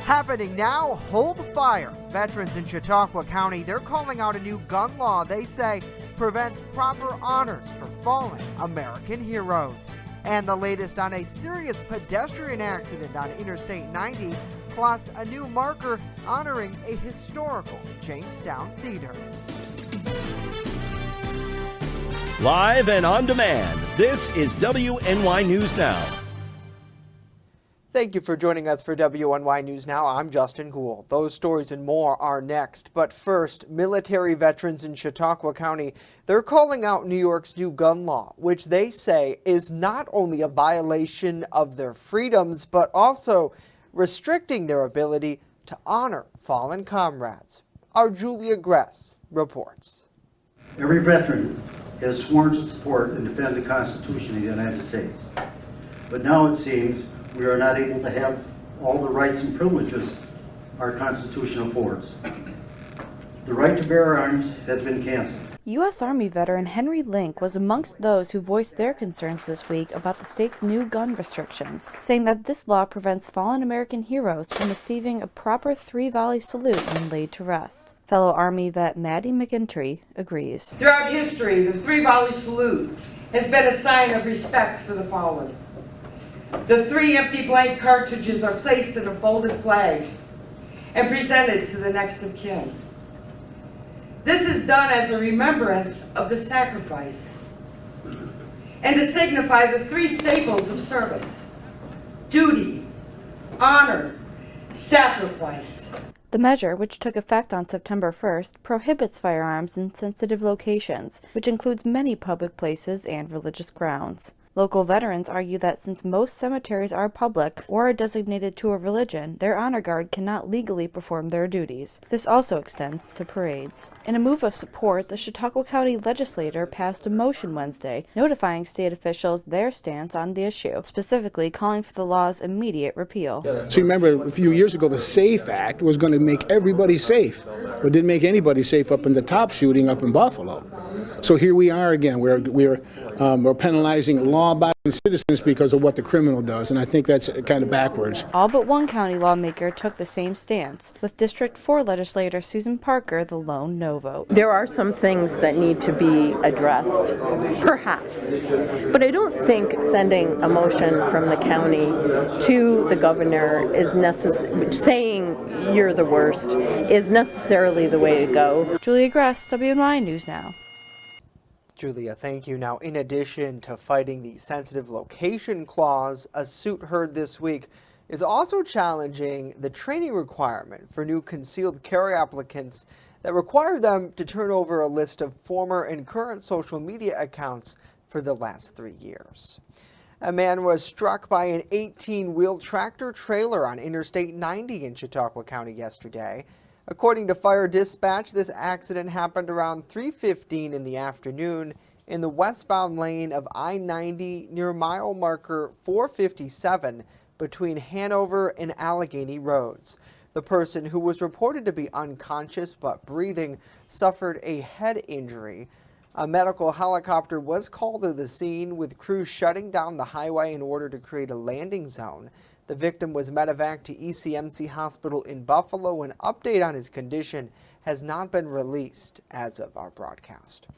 Happening now, hold fire. Veterans in Chautauqua County, they're calling out a new gun law they say prevents proper honors for fallen American heroes. And the latest on a serious pedestrian accident on Interstate 90, plus a new marker honoring a historical Jamestown theater. Live and on demand, this is WNY News Now. Thank you for joining us for WNY News Now. I'm Justin Gould. Those stories and more are next. But first, military veterans in Chautauqua County, they're calling out New York's new gun law, which they say is not only a violation of their freedoms, but also restricting their ability to honor fallen comrades. Our Julia Gress reports. Every veteran has sworn to support and defend the Constitution of the United States. But now it seems we are not able to have all the rights and privileges our Constitution affords. The right to bear arms has been canceled. U.S. Army veteran Henry Link was amongst those who voiced their concerns this week about the state's new gun restrictions, saying that this law prevents fallen American heroes from receiving a proper three-volley salute when laid to rest. Fellow Army vet Maddie McGinty agrees. Throughout history, the three-volley salute has been a sign of respect for the fallen. The three empty blank cartridges are placed in a folded flag and presented to the next of kin. This is done as a remembrance of the sacrifice and to signify the three staples of service: duty, honor, sacrifice. The measure, which took effect on September 1st, prohibits firearms in sensitive locations, which includes many public places and religious grounds. Local veterans argue that since most cemeteries are public or are designated to a religion, their honor guard cannot legally perform their duties. This also extends to parades. In a move of support, the Chautauqua County legislature passed a motion Wednesday notifying state officials their stance on the issue, specifically calling for the law's immediate repeal. So remember, a few years ago, the SAFE Act was going to make everybody safe, but didn't make anybody safe up in the top shooting up in Buffalo. So here we are again. We're penalizing law-abiding citizens because of what the criminal does, and I think that's kind of backwards. All but one county lawmaker took the same stance, with District 4 legislator Susan Parker the lone no vote. There are some things that need to be addressed, perhaps, but I don't think sending a motion from the county to the governor is saying you're the worst is necessarily the way to go. Julia Gress, WNY News Now. Julia, thank you. Now, in addition to fighting the sensitive location clause, a suit heard this week is also challenging the training requirement for new concealed carry applicants that require them to turn over a list of former and current social media accounts for the last 3 years. A man was struck by an 18-wheel tractor trailer on Interstate 90 in Chautauqua County yesterday. According to fire dispatch, this accident happened around 3:15 in the afternoon in the westbound lane of I-90 near mile marker 457 between Hanover and Allegheny Roads. The person, who was reported to be unconscious but breathing, suffered a head injury. A medical helicopter was called to the scene, with crews shutting down the highway in order to create a landing zone. The victim was medevaced to ECMC Hospital in Buffalo. An update on his condition has not been released as of our broadcast.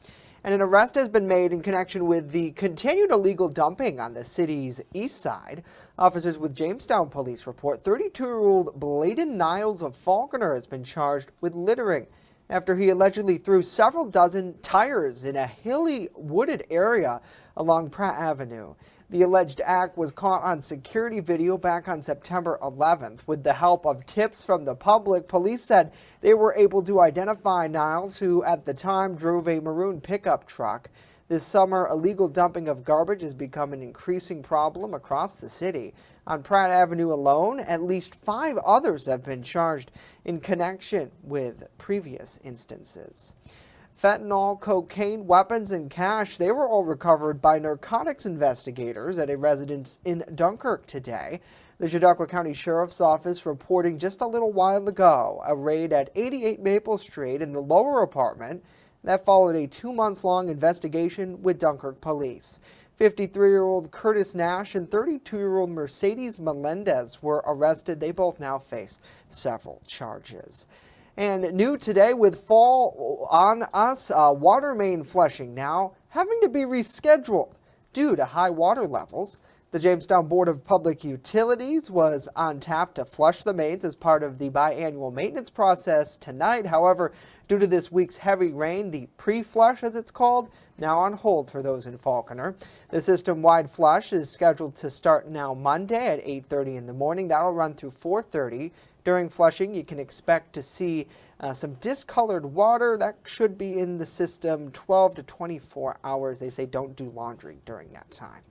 And an arrest has been made in connection with the continued illegal dumping on the city's east side. Officers with Jamestown police report 32-year-old Bladen Niles of Falconer has been charged with littering after he allegedly threw several dozen tires in a hilly, wooded area along Pratt Avenue. The alleged act was caught on security video back on September 11th. With the help of tips from the public, police said they were able to identify Niles, who at the time drove a maroon pickup truck. This summer, illegal dumping of garbage has become an increasing problem across the city. On Pratt Avenue alone, at least 5 others have been charged in connection with previous instances. Fentanyl, cocaine, weapons, and cash, they were all recovered by narcotics investigators at a residence in Dunkirk today. The Chautauqua County Sheriff's Office reporting just a little while ago a raid at 88 Maple Street in the lower apartment that followed a 2-month-long investigation with Dunkirk police. 53-year-old Curtis Nash and 32-year-old Mercedes Melendez were arrested. They both now face several charges. And new today with fall on us, water main flushing now having to be rescheduled due to high water levels. The Jamestown Board of Public Utilities was on tap to flush the mains as part of the biannual maintenance process tonight. However, due to this week's heavy rain, the pre-flush, as it's called, now on hold for those in Falconer. The system-wide flush is scheduled to start now Monday at 8:30 in the morning. That'll run through 4:30. During flushing, you can expect to see some discolored water that should be in the system 12 to 24 hours. They say don't do laundry during that time.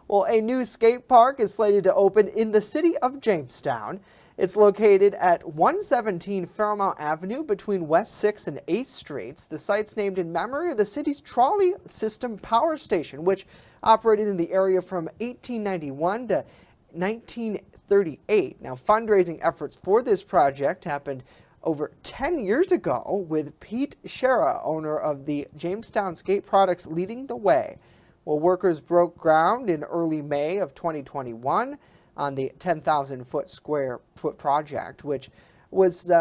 Well, a new skate park is slated to open in the city of Jamestown. It's located at 117 Fairmount Avenue between West 6th and 8th Streets. The site's named in memory of the city's trolley system power station, which operated in the area from 1891 to 1938. Now, fundraising efforts for this project happened over 10 years ago, with Pete Shera, owner of the Jamestown Skate Products, leading the way. Well, workers broke ground in early May of 2021 on the 10,000 square foot project, which was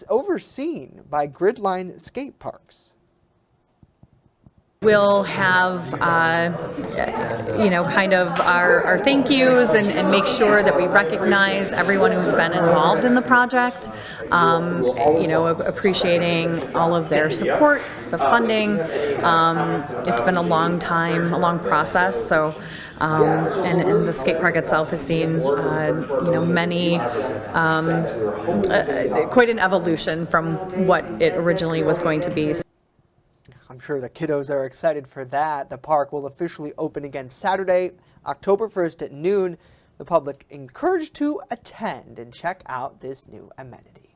overseen by Gridline Skate Parks. We'll have, kind of our thank yous and make sure that we recognize everyone who's been involved in the project, appreciating all of their support, the funding. It's been a long time, a long process, so, and the skate park itself has seen, many, quite an evolution from what it originally was going to be. I'm sure the kiddos are excited for that. The park will officially open again Saturday, October 1st at noon. The public encouraged to attend and check out this new amenity.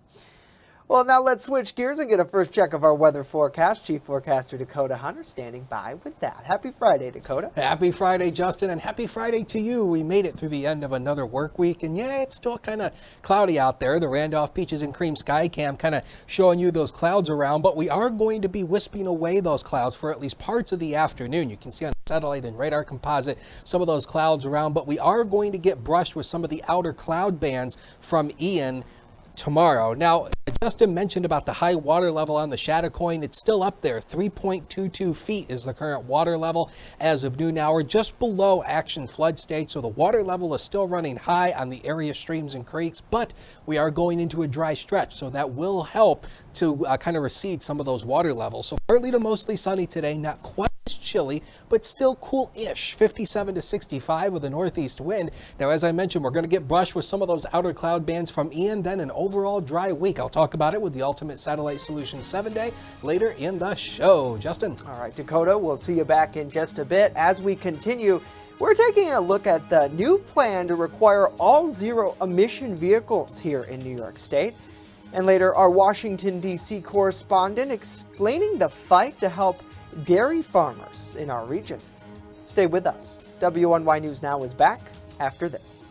Well, now let's switch gears and get a first check of our weather forecast. Chief Forecaster Dakota Hunter standing by with that. Happy Friday, Dakota. Happy Friday, Justin, and happy Friday to you. We made it through the end of another work week, and yeah, it's still kind of cloudy out there. The Randolph Peaches and Cream Sky Cam kind of showing you those clouds around, but we are going to be wisping away those clouds for at least parts of the afternoon. You can see on the satellite and radar composite some of those clouds around, but we are going to get brushed with some of the outer cloud bands from Ian tomorrow. Now, Justin mentioned about the high water level on the Chattacoin. It's still up there. 3.22 feet is the current water level as of noon hour, just below action flood stage. So the water level is still running high on the area streams and creeks, but we are going into a dry stretch. So that will help to kind of recede some of those water levels. So partly to mostly sunny today, not quite as chilly, but still cool-ish, 57 to 65 with a northeast wind. Now, as I mentioned, we're going to get brushed with some of those outer cloud bands from Ian, then an overall dry week. I'll talk about it with the Ultimate Satellite Solutions 7-Day later in the show. Justin. All right, Dakota, we'll see you back in just a bit. As we continue, we're taking a look at the new plan to require all zero-emission vehicles here in New York State. And later, our Washington, D.C. correspondent explaining the fight to help dairy farmers in our region. Stay with us. WNY News Now is back after this.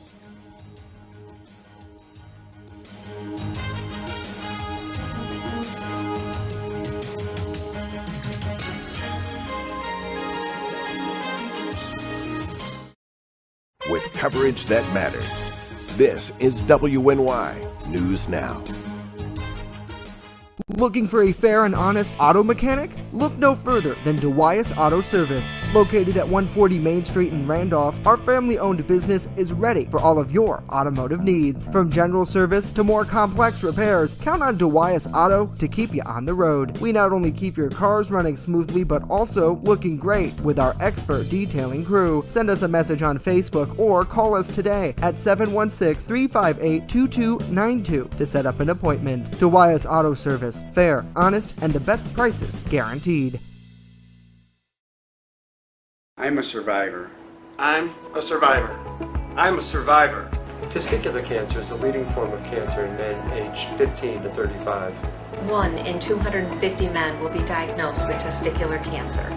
With coverage that matters. This is WNY News Now. Looking for a fair and honest auto mechanic? Look no further than DeWias Auto Service. Located at 140 Main Street in Randolph, our family-owned business is ready for all of your automotive needs. From general service to more complex repairs, count on DeWias Auto to keep you on the road. We not only keep your cars running smoothly, but also looking great with our expert detailing crew. Send us a message on Facebook or call us today at 716-358-2292 to set up an appointment. DeWias Auto Service. Fair, honest, and the best prices guaranteed. I'm a survivor. I'm a survivor. I'm a survivor. Testicular cancer is the leading form of cancer in men aged 15 to 35. 1 in 250 men will be diagnosed with testicular cancer.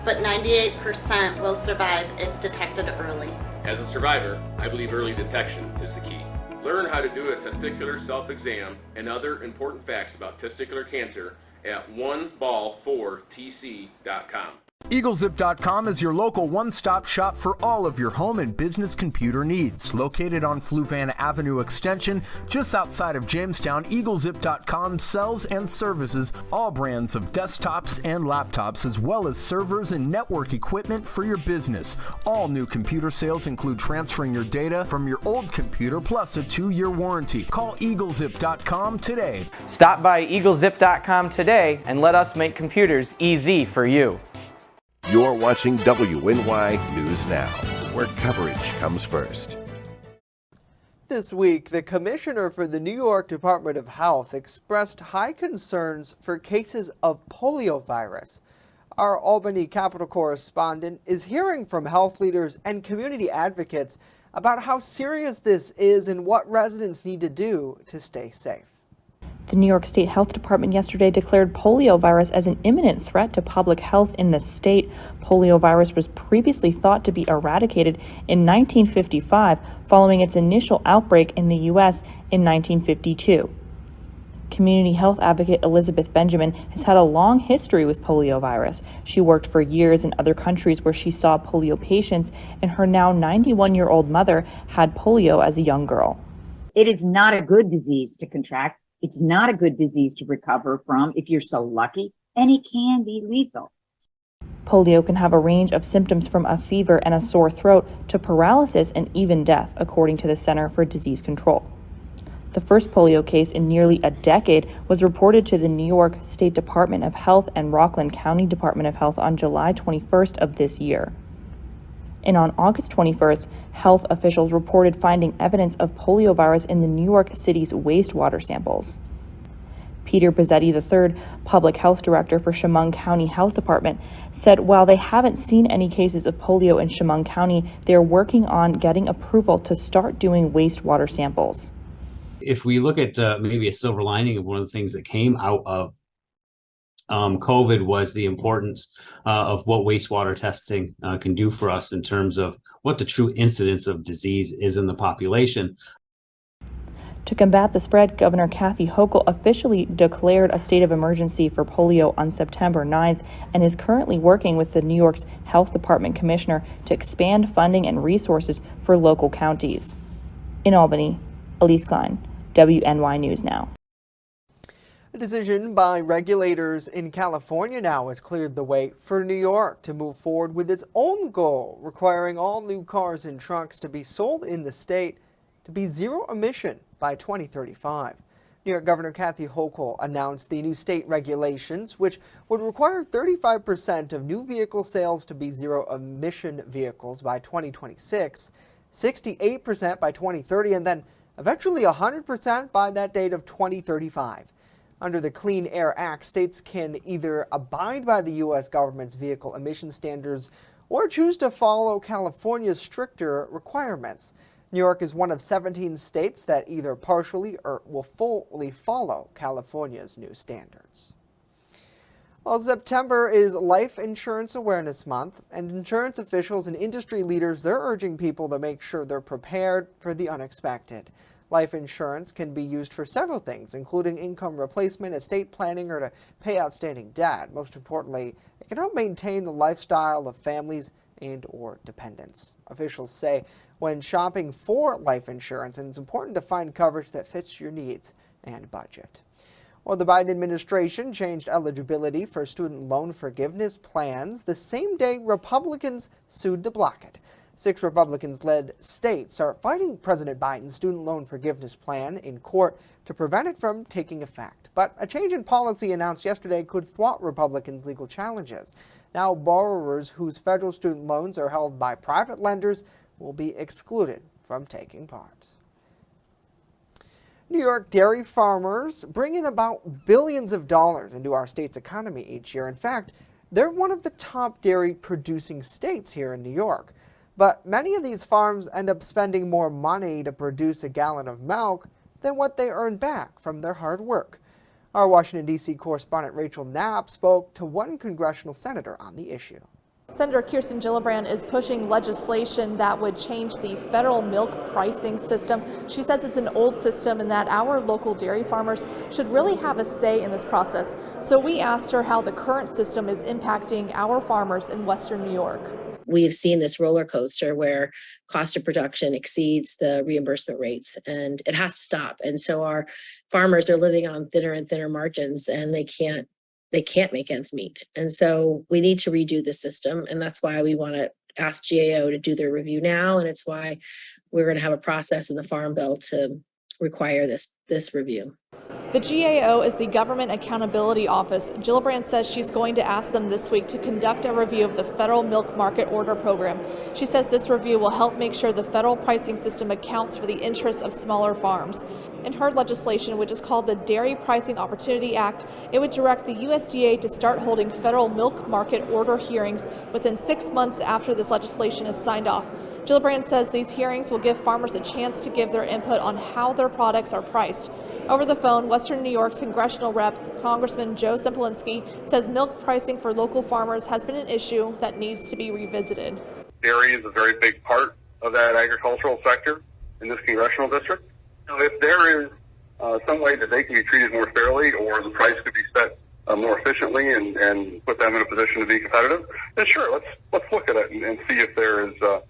But 98% will survive if detected early. As a survivor, I believe early detection is the key. Learn how to do a testicular self-exam and other important facts about testicular cancer at oneball4tc.com. EagleZip.com is your local one-stop shop for all of your home and business computer needs. Located on Fluvan Avenue Extension, just outside of Jamestown, EagleZip.com sells and services all brands of desktops and laptops, as well as servers and network equipment for your business. All new computer sales include transferring your data from your old computer plus a 2-year warranty. Call EagleZip.com today. Stop by EagleZip.com today and let us make computers easy for you. You're watching WNY News Now, where coverage comes first. This week, the commissioner for the New York Department of Health expressed high concerns for cases of poliovirus. Our Albany Capitol correspondent is hearing from health leaders and community advocates about how serious this is and what residents need to do to stay safe. The New York State Health Department yesterday declared poliovirus as an imminent threat to public health in the state. Poliovirus was previously thought to be eradicated in 1955, following its initial outbreak in the U.S. in 1952. Community health advocate Elizabeth Benjamin has had a long history with poliovirus. She worked for years in other countries where she saw polio patients, and her now 91-year-old mother had polio as a young girl. It is not a good disease to contract. It's not a good disease to recover from if you're so lucky, and it can be lethal. Polio can have a range of symptoms from a fever and a sore throat to paralysis and even death, according to the Center for Disease Control. The first polio case in nearly a decade was reported to the New York State Department of Health and Rockland County Department of Health on July 21st of this year. And on August 21st, health officials reported finding evidence of poliovirus in the New York City's wastewater samples. Peter Bizzetti III, public health director for Chemung County Health Department, said while they haven't seen any cases of polio in Chemung County, they're working on getting approval to start doing wastewater samples. If we look at maybe a silver lining of one of the things that came out of COVID was the importance of what wastewater testing can do for us in terms of what the true incidence of disease is in the population. To combat the spread, Governor Kathy Hochul officially declared a state of emergency for polio on September 9th and is currently working with the New York's Health Department Commissioner to expand funding and resources for local counties. In Albany, Elise Klein, WNY News Now. A decision by regulators in California now has cleared the way for New York to move forward with its own goal, requiring all new cars and trucks to be sold in the state to be zero emission by 2035. New York Governor Kathy Hochul announced the new state regulations, which would require 35% of new vehicle sales to be zero emission vehicles by 2026, 68% by 2030, and then eventually 100% by that date of 2035. Under the Clean Air Act, states can either abide by the U.S. government's vehicle emission standards or choose to follow California's stricter requirements. New York is one of 17 states that either partially or will fully follow California's new standards. Well, September is Life Insurance Awareness Month, and insurance officials and industry leaders, they're urging people to make sure they're prepared for the unexpected. Life insurance can be used for several things, including income replacement, estate planning, or to pay outstanding debt. Most importantly, it can help maintain the lifestyle of families and or dependents. Officials say when shopping for life insurance, and it's important to find coverage that fits your needs and budget. Well, the Biden administration changed eligibility for student loan forgiveness plans the same day Republicans sued to block it. 6 Republicans-led states are fighting President Biden's student loan forgiveness plan in court to prevent it from taking effect. But a change in policy announced yesterday could thwart Republicans' legal challenges. Now, borrowers whose federal student loans are held by private lenders will be excluded from taking part. New York dairy farmers bring in about billions of dollars into our state's economy each year. In fact, they're one of the top dairy producing states here in New York. But many of these farms end up spending more money to produce a gallon of milk than what they earn back from their hard work. Our Washington, D.C. correspondent Rachel Knapp spoke to one congressional senator on the issue. Senator Kirsten Gillibrand is pushing legislation that would change the federal milk pricing system. She says it's an old system and that our local dairy farmers should really have a say in this process. So we asked her how the current system is impacting our farmers in Western New York. We've seen this roller coaster where cost of production exceeds the reimbursement rates, and it has to stop. And so our farmers are living on thinner and thinner margins, and they can't make ends meet. And so we need to redo the system. And that's why we want to ask GAO to do their review now. And it's why we're going to have a process in the Farm Bill to require this review. The GAO is the Government Accountability Office. Gillibrand says she's going to ask them this week to conduct a review of the Federal Milk Market Order Program. She says this review will help make sure the federal pricing system accounts for the interests of smaller farms. In her legislation, which is called the Dairy Pricing Opportunity Act, it would direct the USDA to start holding federal milk market order hearings within 6 months after this legislation is signed off. Gillibrand says these hearings will give farmers a chance to give their input on how their products are priced. Over the phone, Western New York's congressional rep, Congressman Joe Semplinsky, says milk pricing for local farmers has been an issue that needs to be revisited. Dairy is a very big part of that agricultural sector in this congressional district. So if there is some way that they can be treated more fairly, or the price could be set more efficiently and put them in a position to be competitive, then sure, let's look at it and see if there is a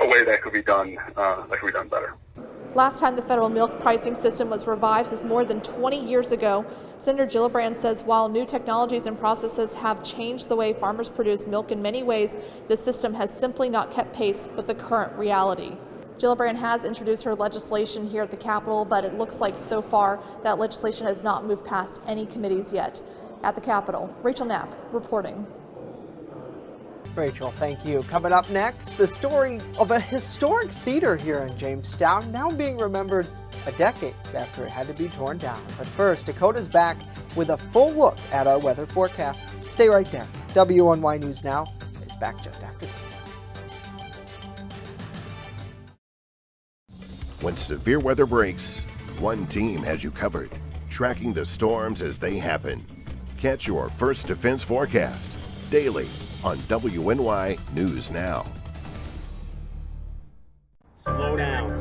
way that could be done better. Last time the federal milk pricing system was revised is more than 20 years ago. Senator Gillibrand says while new technologies and processes have changed the way farmers produce milk in many ways, the system has simply not kept pace with the current reality. Gillibrand has introduced her legislation here at the Capitol, but it looks like so far that legislation has not moved past any committees yet. At the Capitol, Rachel Knapp reporting. Rachel, thank you. Coming up next, the story of a historic theater here in Jamestown, now being remembered a decade after it had to be torn down. But first, Dakota's back with a full look at our weather forecast. Stay right there. WNY News Now is back just after this. When severe weather breaks, one team has you covered, tracking the storms as they happen. Catch your First Defense forecast daily on WNY News Now. Slow down,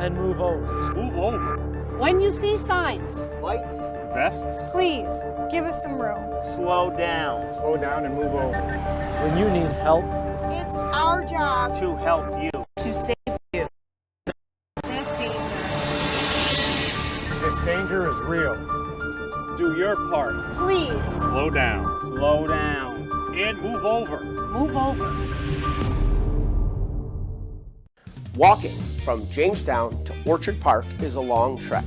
and move over. Move over. When you see signs, Lights, vests, please give us some room. slow down and move over. When you need help, It's our job to help you. to save you. This danger is real. Do your part. Please Slow down, and move over. move over. Walking from Jamestown to Orchard Park is a long trek,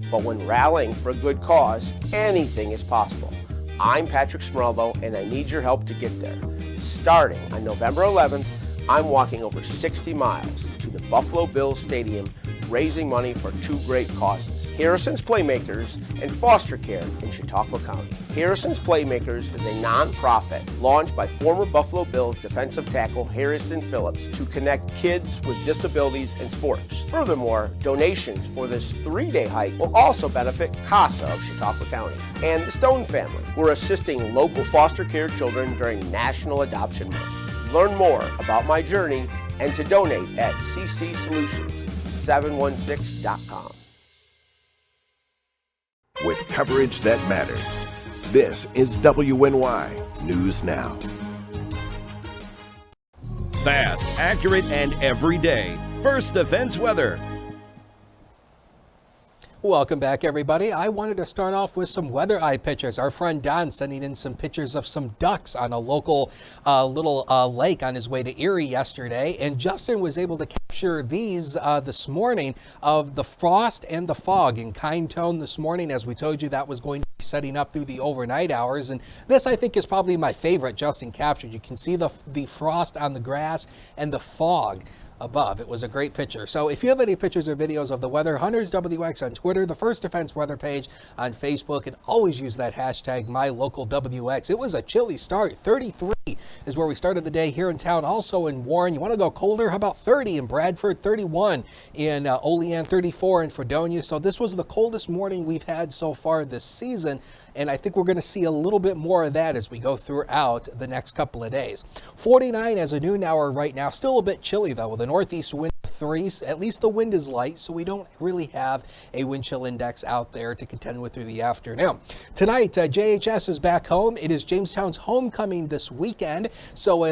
but when rallying for a good cause, anything is possible. I'm Patrick Smeraldo, and I need your help to get there. Starting on November 11th, I'm walking over 60 miles to the Buffalo Bills Stadium, raising money for two great causes: Harrison's Playmakers and foster care in Chautauqua County. Harrison's Playmakers is a non-profit launched by former Buffalo Bills defensive tackle Harrison Phillips to connect kids with disabilities in sports. Furthermore, donations for this 3-day hike will also benefit CASA of Chautauqua County and the Stone family. We're assisting local foster care children during National Adoption Month. Learn more about my journey and to donate at ccsolutions716.com. With coverage that matters, this is WNY News Now. Fast, accurate, and everyday. First Defense Weather. Welcome back, everybody. I wanted to start off with some weather eye pictures. Our friend Don sending in some pictures of some ducks on a local little lake on his way to Erie yesterday. And Justin was able to capture these this morning of the frost and the fog in kind tone this morning. As we told you, that was going to be setting up through the overnight hours. And this, I think, is probably my favorite Justin captured. You can see the frost on the grass and the fog above. It was a great picture. So if you have any pictures or videos of the weather, Hunters WX on Twitter, the First Defense weather page on Facebook, and always use that hashtag MyLocalWX. It was a chilly start, 33 is where we started the day here in town. Also in Warren, you want to go colder? How about 30 in Bradford, 31 in Olean, 34 in Fredonia. So this was the coldest morning we've had so far this season, and I think we're going to see a little bit more of that as we go throughout the next couple of days. 49 as a noon hour right now. Still a bit chilly though, with a northeast wind of 3. At least the wind is light, so we don't really have a wind chill index out there to contend with through the afternoon. Tonight, JHS is back home. It is Jamestown's homecoming this weekend. So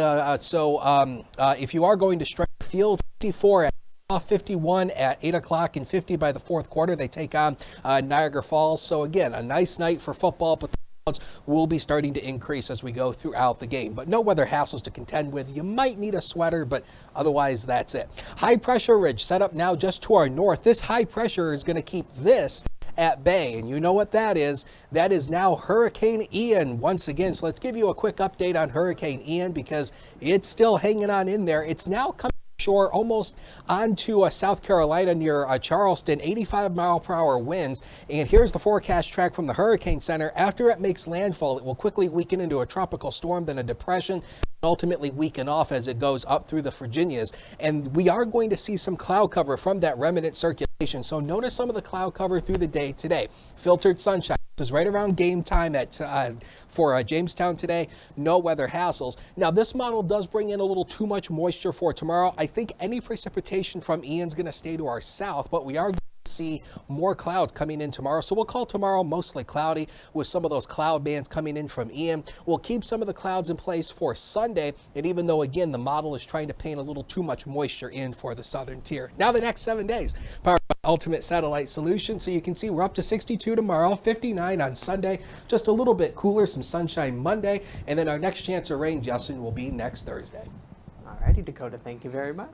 if you are going to stretch the field, 54 at 51 at 8 o'clock and 50 by the fourth quarter, they take on Niagara Falls. So again, a nice night for football, but the clouds will be starting to increase as we go throughout the game. But no weather hassles to contend with. You might need a sweater, but otherwise that's it. High pressure ridge set up now just to our north. This high pressure is going to keep this at bay, and you know what that is. That is now Hurricane Ian once again. So let's give you a quick update on Hurricane Ian because it's still hanging on in there. It's now coming shore almost onto South Carolina near Charleston, 85-mile-per-hour winds. And here's the forecast track from the Hurricane Center. After it makes landfall, it will quickly weaken into a tropical storm, then a depression, ultimately weaken off as it goes up through the Virginias. And we are going to see some cloud cover from that remnant circulation. So notice some of the cloud cover through the day today. Filtered sunshine. This is right around game time for Jamestown today. No weather hassles. Now, this model does bring in a little too much moisture for tomorrow. I think any precipitation from Ian's going to stay to our south, but we are going to see more clouds coming in tomorrow. So we'll call tomorrow mostly cloudy with some of those cloud bands coming in from Ian. We'll keep some of the clouds in place for Sunday. And even though, again, the model is trying to paint a little too much moisture in for the southern tier. Now the next 7 days, powered by Ultimate Satellite Solution. So you can see we're up to 62 tomorrow, 59 on Sunday, just a little bit cooler, some sunshine Monday. And then our next chance of rain, Justin, will be next Thursday. All righty, Dakota, thank you very much.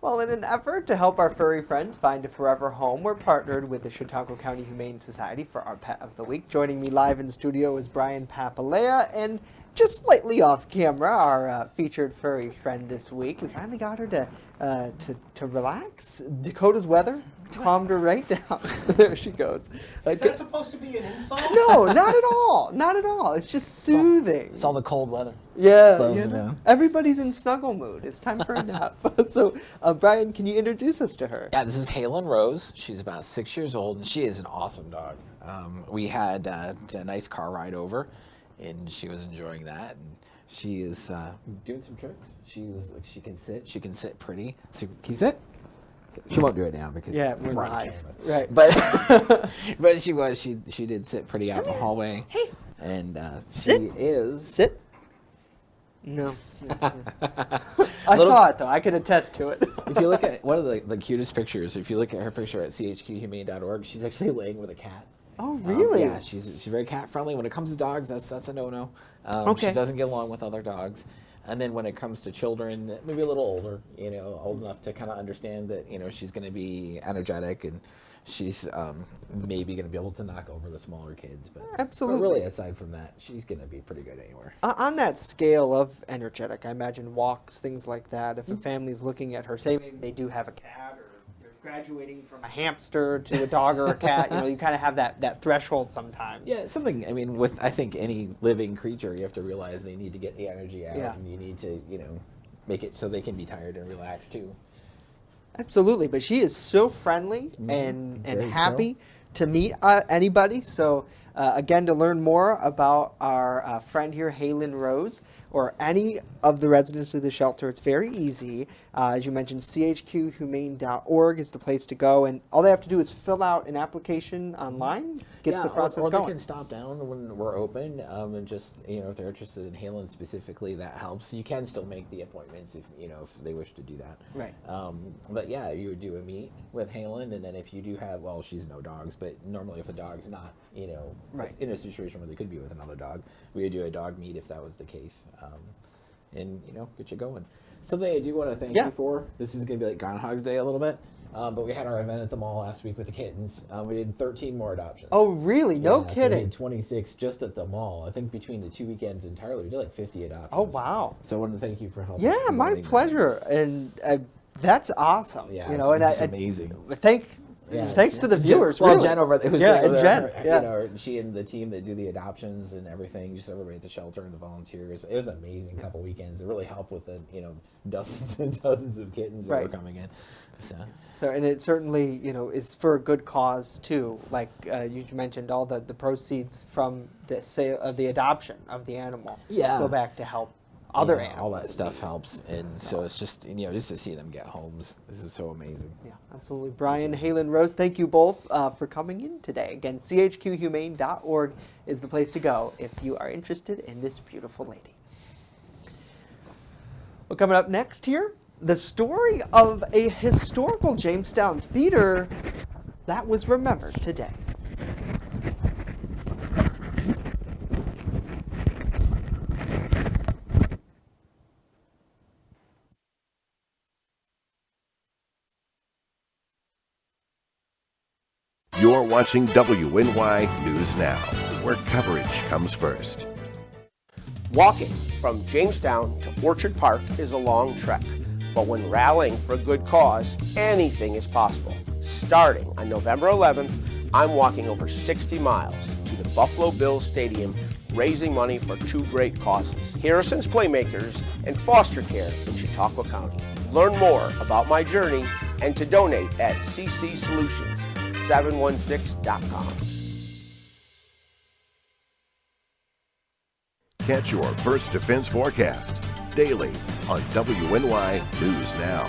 Well, in an effort to help our furry friends find a forever home, we're partnered with the Chautauqua County Humane Society for our Pet of the Week. Joining me live in studio is Brian Papalea, and just slightly off camera, our featured furry friend this week. We finally got her to relax. Dakota's weather calmed her right down. There she goes. Is that supposed to be an insult? No, not at all. Not at all. It's just soothing. It's all the cold weather. Yeah, Slows it down. Everybody's in snuggle mood. It's time for a nap. So, Brian, can you introduce us to her? Yeah, this is Halen Rose. She's about 6 years old, and she is an awesome dog. We had a nice car ride over, and she was enjoying that. And she is doing some tricks. She can sit pretty. So, can you sit? She won't do it now because we're live. Right. But she did sit pretty out in the hallway. Hey. And sit. No. I saw it though. I could attest to it. If you look at one of the cutest pictures, if you look at her picture at chqhumane.org, she's actually laying with a cat. Oh, really? Yeah, she's very cat friendly. When it comes to dogs, that's a no-no. Okay. She doesn't get along with other dogs. And then when it comes to children, maybe a little older, old enough to kind of understand that, she's going to be energetic and she's maybe going to be able to knock over the smaller kids. But, absolutely. But really, aside from that, she's going to be pretty good anywhere. On that scale of energetic, I imagine walks, things like that, if a family's looking at her, say maybe they do have a cat or they're graduating from a hamster to a dog or a cat, you kind of have that threshold sometimes. Yeah, something, with, I think, any living creature, you have to realize they need to get the energy out. Yeah. And you need to, make it so they can be tired and relaxed, too. Absolutely, but she is so friendly and happy to meet anybody. So again, to learn more about our friend here, Halen Rose, or any of the residents of the shelter, it's very easy. As you mentioned, chqhumane.org is the place to go, and all they have to do is fill out an application online, gets the process or going. they can stop down when we're open, and just, if they're interested in Halen specifically, that helps. You can still make the appointments if they wish to do that. Right. But yeah, you would do a meet with Halen, and then if you do have, she's no dogs, but normally if a dog's not, right. in a situation where they could be with another dog, we would do a dog meet if that was the case. And get you going. Something I do want to thank you for. This is going to be like Groundhog's Day a little bit, but we had our event at the mall last week with the kittens. We did 13 more adoptions. Oh, really? No So kidding. we did 26 just at the mall. I think between the 2 weekends entirely, we did like 50 adoptions. Oh, wow. So I want to thank you for helping. Yeah, my pleasure. And that's awesome. Yeah, and it's amazing. Thanks to the viewers. Well, really. Jen over it was yeah, over and Jen. there, Yeah. you know, she and the team that do the adoptions and everything, just everybody at the shelter and the volunteers. It was an amazing couple weekends. It really helped with the dozens and dozens of kittens that were coming in. So, and it certainly, is for a good cause too. Like you mentioned, all the proceeds from the sale of the adoption of the animal go back to help other animals. All that stuff helps, and so it's just just to see them get homes. This is so amazing. Yeah, absolutely. Brian, Halen Rose, thank you both for coming in today. Again, chqhumane.org is the place to go if you are interested in this beautiful lady. Well, coming up next here, the story of a historical Jamestown theater that was remembered today. You're watching WNY News Now, where coverage comes first. Walking from Jamestown to Orchard Park is a long trek, but when rallying for a good cause, anything is possible. Starting on November 11th, I'm walking over 60 miles to the Buffalo Bills Stadium, raising money for two great causes: Harrison's Playmakers and foster care in Chautauqua County. Learn more about my journey and to donate at ccsolutions716.com. Catch your first defense forecast daily on WNY News Now.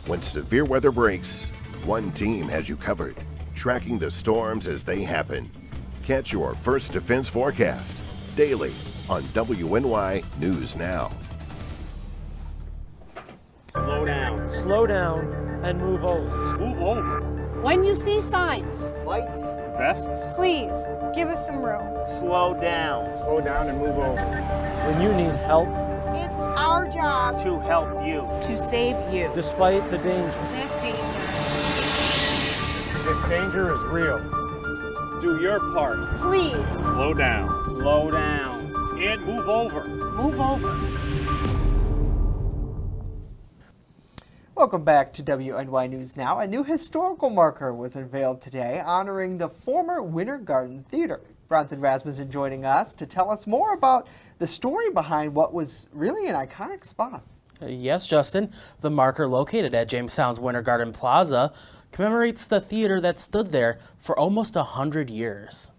When severe weather breaks, one team has you covered, tracking the storms as they happen. Catch your first defense forecast daily on WNY News Now. Slow down, and move over. Move over. When you see signs, Lights, vests, please give us some room. slow down. Slow down and move over. When you need help, It's our job to help you. to save you. Despite the danger. This danger is real. Do your part. Please Slow down. Slow down. And move over. move over. Welcome back to WNY News Now. A new historical marker was unveiled today honoring the former Winter Garden Theater. Bronson Rasmussen joining us to tell us more about the story behind what was really an iconic spot. Yes, Justin. The marker located at Jamestown's Winter Garden Plaza commemorates the theater that stood there for almost 100 years.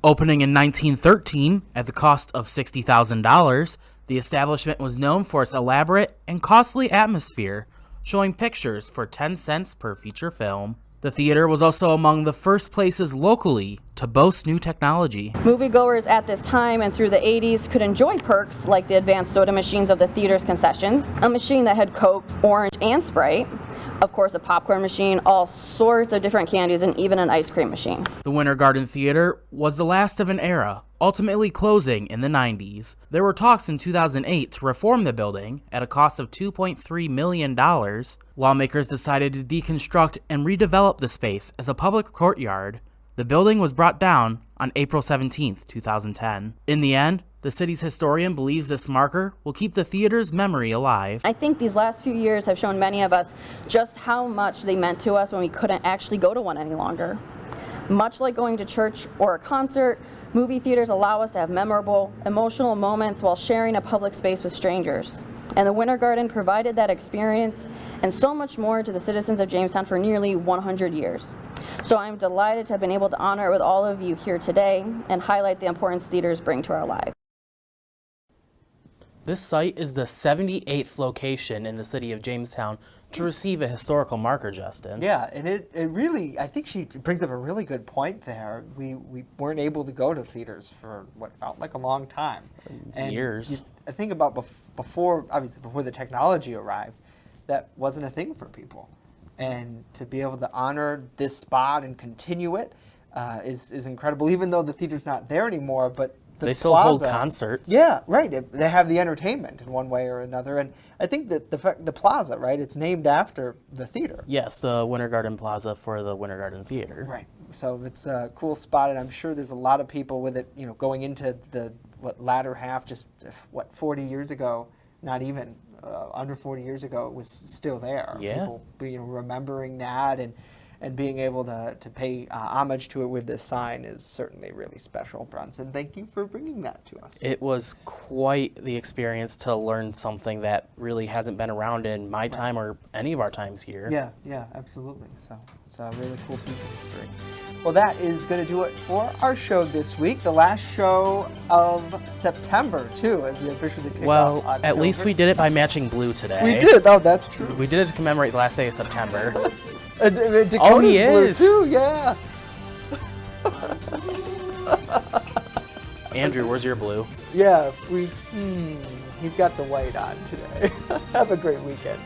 Opening in 1913 at the cost of $60,000, the establishment was known for its elaborate and costly atmosphere, showing pictures for 10 cents per feature film. The theater was also among the first places locally to boast new technology. Moviegoers at this time and through the 80s could enjoy perks like the advanced soda machines of the theater's concessions, a machine that had Coke, Orange, and Sprite, of course a popcorn machine, all sorts of different candies, and even an ice cream machine. The Winter Garden Theater was the last of an era, ultimately closing in the 90s. There were talks in 2008 to reform the building at a cost of $2.3 million. Lawmakers decided to deconstruct and redevelop the space as a public courtyard. The building was brought down on April 17, 2010. In the end, the city's historian believes this marker will keep the theater's memory alive. I think these last few years have shown many of us just how much they meant to us when we couldn't actually go to one any longer. Much like going to church or a concert, movie theaters allow us to have memorable, emotional moments while sharing a public space with strangers. And the Winter Garden provided that experience and so much more to the citizens of Jamestown for nearly 100 years. So I'm delighted to have been able to honor it with all of you here today and highlight the importance theaters bring to our lives. This site is the 78th location in the city of Jamestown to receive a historical marker, Justin. Yeah, and it really, I think she brings up a really good point there. We weren't able to go to theaters for what felt like a long time. And years. I think about before, obviously before the technology arrived, that wasn't a thing for people. And to be able to honor this spot and continue it is incredible, even though the theater's not there anymore, but they still hold concerts. Yeah, right. They have the entertainment in one way or another. And I think that the plaza, right, it's named after the theater. Yes, the Winter Garden Plaza for the Winter Garden Theater. Right. So it's a cool spot, and I'm sure there's a lot of people with it, going into the latter half, just 40 years ago, not even, under 40 years ago, it was still there. Yeah. People remembering that and being able to pay homage to it with this sign is certainly really special, Brunson. Thank you for bringing that to us. It was quite the experience to learn something that really hasn't been around in my time or any of our times here. Yeah, absolutely. So it's a really cool piece of history. Well, that is going to do it for our show this week. The last show of September, too, as we officially kick off October. At least we did it by matching blue today. We did. Oh, that's true. We did it to commemorate the last day of September. Dakota's he blue is. too, yeah. Andrew, where's your blue? Yeah, he's got the white on today. Have a great weekend.